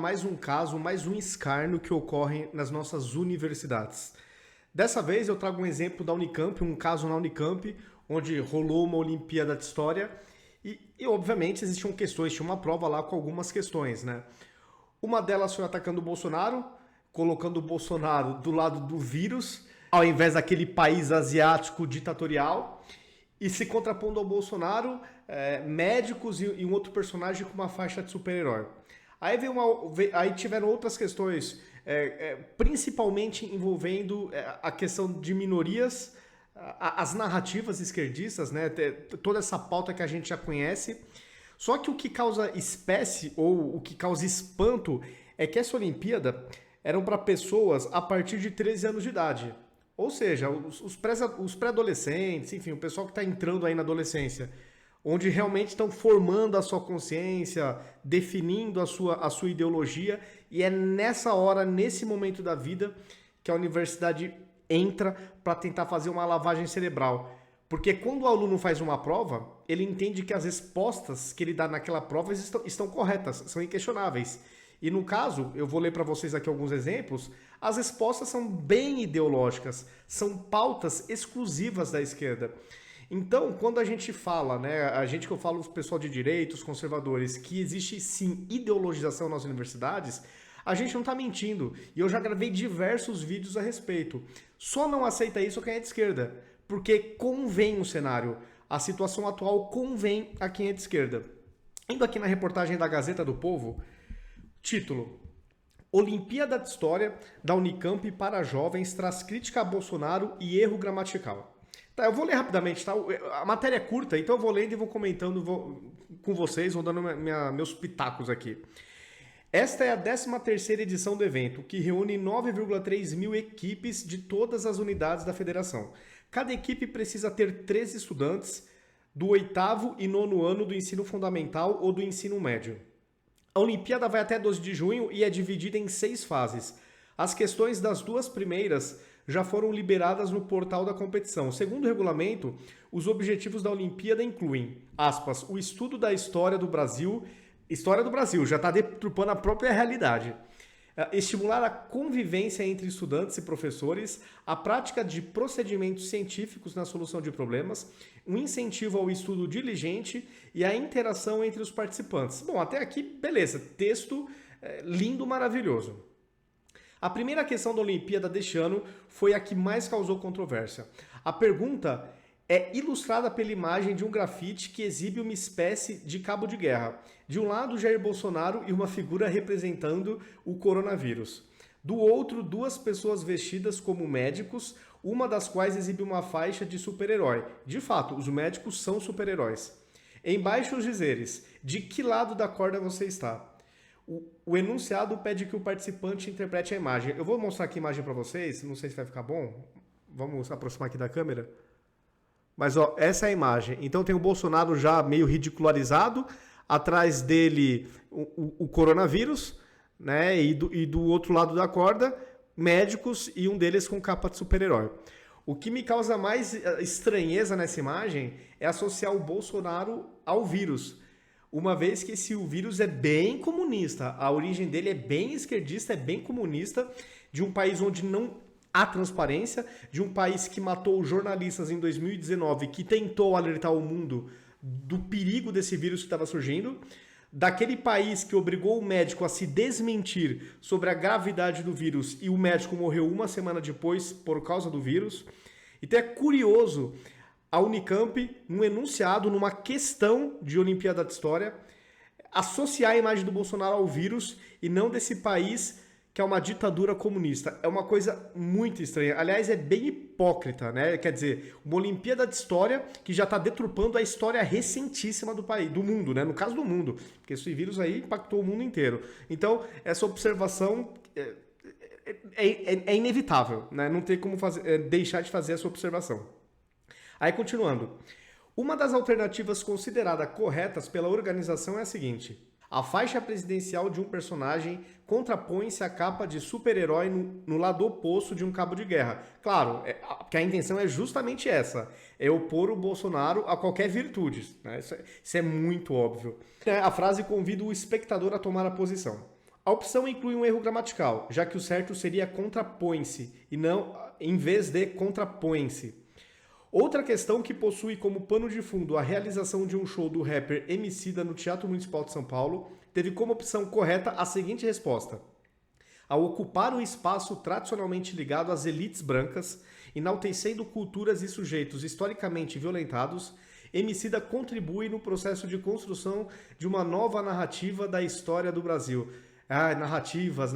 mais um caso, mais um escárnio que ocorre nas nossas universidades. Dessa vez eu trago um exemplo da Unicamp, um caso na Unicamp, onde rolou uma Olimpíada de História e obviamente existiam questões, tinha uma prova lá com algumas questões, né? Uma delas foi atacando o Bolsonaro, colocando o Bolsonaro do lado do vírus, ao invés daquele país asiático ditatorial, e se contrapondo ao Bolsonaro, médicos e um outro personagem com uma faixa de super-herói. Aí tiveram outras questões, principalmente envolvendo a questão de minorias, as narrativas esquerdistas, né? Toda essa pauta que a gente já conhece. Só que o que causa espécie ou o que causa espanto é que essa Olimpíada eram para pessoas a partir de 13 anos de idade. Ou seja, os pré-adolescentes, enfim, o pessoal que está entrando aí na adolescência, onde realmente estão formando a sua consciência, definindo a sua ideologia, e é nessa hora, nesse momento da vida, que a universidade entra para tentar fazer uma lavagem cerebral. Porque quando o aluno faz uma prova, ele entende que as respostas que ele dá naquela prova estão corretas, são inquestionáveis. E no caso, eu vou ler para vocês aqui alguns exemplos, as respostas são bem ideológicas, são pautas exclusivas da esquerda. Então, quando a gente fala, né, a gente que eu falo, o pessoal de direitos, conservadores, que existe sim ideologização nas universidades, a gente não está mentindo. E eu já gravei diversos vídeos a respeito. Só não aceita isso quem é de esquerda, porque convém o cenário. A situação atual convém a quem é de esquerda. Indo aqui na reportagem da Gazeta do Povo, título: Olimpíada de História da Unicamp para jovens traz crítica a Bolsonaro e erro gramatical. Tá, eu vou ler rapidamente, tá? A matéria é curta, então eu vou lendo e vou comentando com vocês, vou dando meus pitacos aqui. Esta é a 13ª edição do evento, que reúne 9,3 mil equipes de todas as unidades da federação. Cada equipe precisa ter 13 estudantes do 8º e 9º ano do ensino fundamental ou do ensino médio. A Olimpíada vai até 12 de junho e é dividida em 6 fases. As questões das 2 primeiras já foram liberadas no portal da competição. Segundo o regulamento, os objetivos da Olimpíada incluem, aspas, o estudo da história do Brasil, já está deturpando a própria realidade. Estimular a convivência entre estudantes e professores, a prática de procedimentos científicos na solução de problemas, um incentivo ao estudo diligente e a interação entre os participantes. Bom, até aqui, beleza, texto lindo, maravilhoso. A primeira questão da Olimpíada deste ano foi a que mais causou controvérsia. A pergunta é ilustrada pela imagem de um grafite que exibe uma espécie de cabo de guerra. De um lado, Jair Bolsonaro e uma figura representando o coronavírus. Do outro, 2 pessoas vestidas como médicos, uma das quais exibe uma faixa de super-herói. De fato, os médicos são super-heróis. Embaixo os dizeres: de que lado da corda você está? O enunciado pede que o participante interprete a imagem. Eu vou mostrar aqui a imagem para vocês, não sei se vai ficar bom. Vamos aproximar aqui da câmera. Mas ó, essa é a imagem. Então tem o Bolsonaro já meio ridicularizado, atrás dele o coronavírus, né? E do outro lado da corda, médicos e um deles com capa de super-herói. O que me causa mais estranheza nessa imagem é associar o Bolsonaro ao vírus. Uma vez que o vírus é bem comunista, a origem dele é bem esquerdista, é bem comunista, de um país onde não há transparência, de um país que matou jornalistas em 2019, que tentou alertar o mundo do perigo desse vírus que estava surgindo, daquele país que obrigou o médico a se desmentir sobre a gravidade do vírus e o médico morreu 1 semana depois por causa do vírus. Então é curioso a Unicamp, num enunciado, numa questão de Olimpíada de História, associar a imagem do Bolsonaro ao vírus e não desse país que é uma ditadura comunista. É uma coisa muito estranha. Aliás, é bem hipócrita, né? Quer dizer, uma Olimpíada de História que já está deturpando a história recentíssima do país, do mundo, né? No caso do mundo, porque esse vírus aí impactou o mundo inteiro. Então, essa observação é inevitável, né? Não tem como deixar de fazer essa observação. Aí, continuando. Uma das alternativas consideradas corretas pela organização é a seguinte: a faixa presidencial de um personagem contrapõe-se à capa de super-herói no lado oposto de um cabo de guerra. Claro, que a intenção é justamente essa, é opor o Bolsonaro a qualquer virtude, né? Isso é muito óbvio. A frase convida o espectador a tomar a posição. A opção inclui um erro gramatical, já que o certo seria contrapõe-se e não em vez de contrapõe-se. Outra questão que possui como pano de fundo a realização de um show do rapper Emicida no Teatro Municipal de São Paulo teve como opção correta a seguinte resposta: ao ocupar um espaço tradicionalmente ligado às elites brancas, enaltecendo culturas e sujeitos historicamente violentados, Emicida contribui no processo de construção de uma nova narrativa da história do Brasil. Ah, narrativas.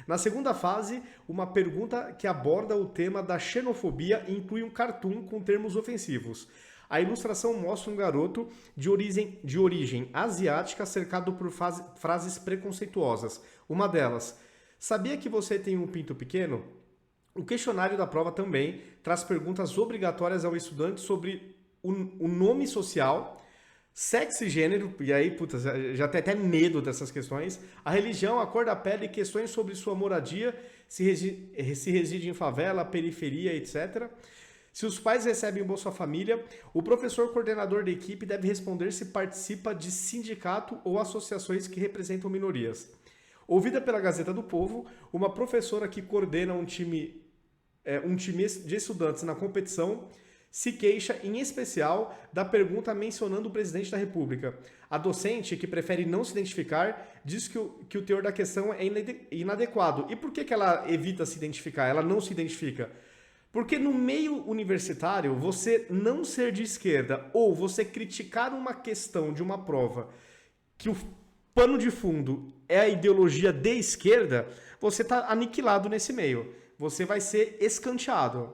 Na segunda fase, uma pergunta que aborda o tema da xenofobia e inclui um cartoon com termos ofensivos. A ilustração mostra um garoto de origem asiática cercado por frases preconceituosas. Uma delas: sabia que você tem um pinto pequeno? O questionário da prova também traz perguntas obrigatórias ao estudante sobre o nome social, sexo e gênero, e aí, puta, já tem até medo dessas questões, a religião, a cor da pele, questões sobre sua moradia, se reside em favela, periferia, etc. Se os pais recebem o Bolsa Família, o professor coordenador da equipe deve responder se participa de sindicato ou associações que representam minorias. Ouvida pela Gazeta do Povo, uma professora que coordena um time de estudantes na competição se queixa, em especial, da pergunta mencionando o presidente da República. A docente, que prefere não se identificar, diz que o teor da questão é inadequado. E por que ela evita se identificar? Ela não se identifica? Porque no meio universitário, você não ser de esquerda ou você criticar uma questão de uma prova que o pano de fundo é a ideologia de esquerda, você está aniquilado nesse meio. Você vai ser escanteado.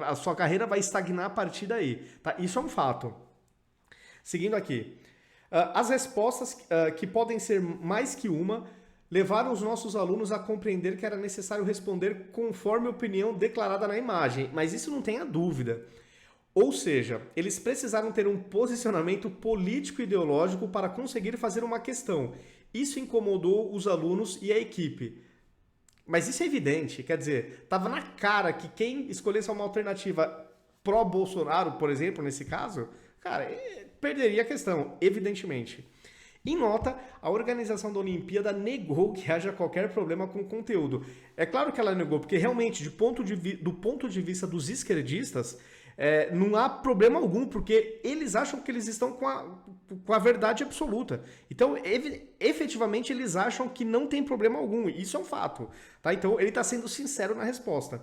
A sua carreira vai estagnar a partir daí. Tá? Isso é um fato. Seguindo aqui. As respostas, que podem ser mais que uma, levaram os nossos alunos a compreender que era necessário responder conforme a opinião declarada na imagem. Mas isso não tenha dúvida. Ou seja, eles precisaram ter um posicionamento político e ideológico para conseguir fazer uma questão. Isso incomodou os alunos e a equipe. Mas isso é evidente, quer dizer, estava na cara que quem escolhesse uma alternativa pró-Bolsonaro, por exemplo, nesse caso, cara, perderia a questão, evidentemente. Em nota, a organização da Olimpíada negou que haja qualquer problema com o conteúdo. É claro que ela negou, porque realmente, do ponto de vista dos esquerdistas, não há problema algum, porque eles acham que eles estão com a verdade absoluta. Então, efetivamente, eles acham que não tem problema algum. Isso é um fato. Tá? Então, ele está sendo sincero na resposta.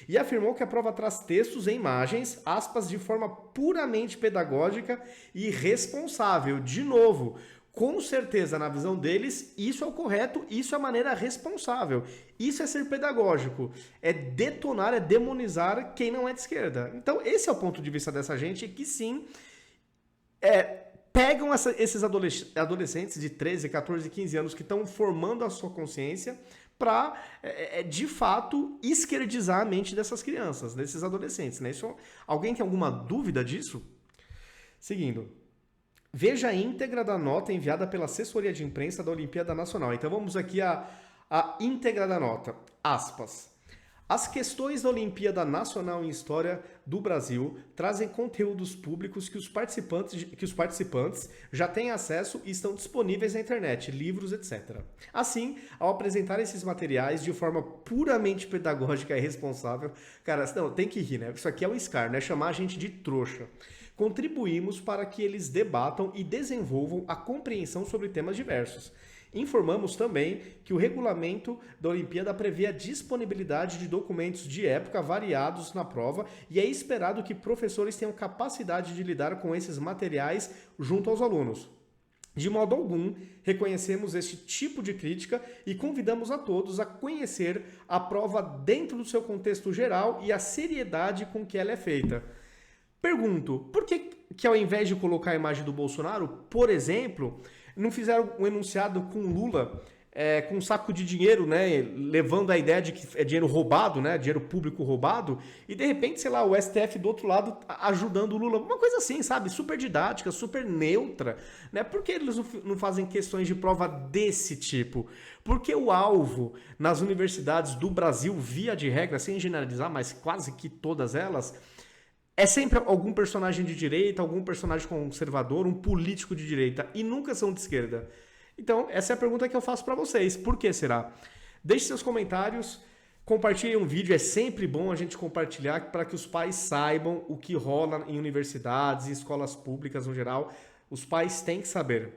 E afirmou que a prova traz textos e imagens, aspas, de forma puramente pedagógica e responsável. De novo, com certeza, na visão deles, isso é o correto, isso é a maneira responsável. Isso é ser pedagógico, é detonar, é demonizar quem não é de esquerda. Então, esse é o ponto de vista dessa gente que, sim, pegam esses adolescentes de 13, 14, 15 anos que estão formando a sua consciência para, de fato, esquerdizar a mente dessas crianças, desses adolescentes. Né? Alguém tem alguma dúvida disso? Seguindo. Veja a íntegra da nota enviada pela assessoria de imprensa da Olimpíada Nacional. Então vamos aqui à íntegra da nota. Aspas. As questões da Olimpíada Nacional em História do Brasil trazem conteúdos públicos que os participantes já têm acesso e estão disponíveis na internet, livros, etc. Assim, ao apresentar esses materiais de forma puramente pedagógica e responsável, cara, não, tem que rir, né? Isso aqui é um escárnio, é chamar a gente de trouxa. Contribuímos para que eles debatam e desenvolvam a compreensão sobre temas diversos. Informamos também que o regulamento da Olimpíada prevê a disponibilidade de documentos de época variados na prova e é esperado que professores tenham capacidade de lidar com esses materiais junto aos alunos. De modo algum, reconhecemos este tipo de crítica e convidamos a todos a conhecer a prova dentro do seu contexto geral e a seriedade com que ela é feita. Pergunto, por que ao invés de colocar a imagem do Bolsonaro, por exemplo, não fizeram um enunciado com Lula, com um saco de dinheiro, né, levando a ideia de que é dinheiro roubado, né, dinheiro público roubado, e de repente, sei lá, o STF do outro lado ajudando o Lula, uma coisa assim, sabe, super didática, super neutra, né, por que eles não fazem questões de prova desse tipo? Porque o alvo nas universidades do Brasil, via de regra, sem generalizar, mas quase que todas elas, é sempre algum personagem de direita, algum personagem conservador, um político de direita, e nunca são de esquerda. Então, essa é a pergunta que eu faço para vocês. Por que será? Deixe seus comentários, compartilhe um vídeo. É sempre bom a gente compartilhar para que os pais saibam o que rola em universidades e escolas públicas no geral. Os pais têm que saber.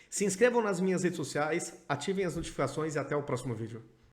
Se inscrevam nas minhas redes sociais, ativem as notificações e até o próximo vídeo.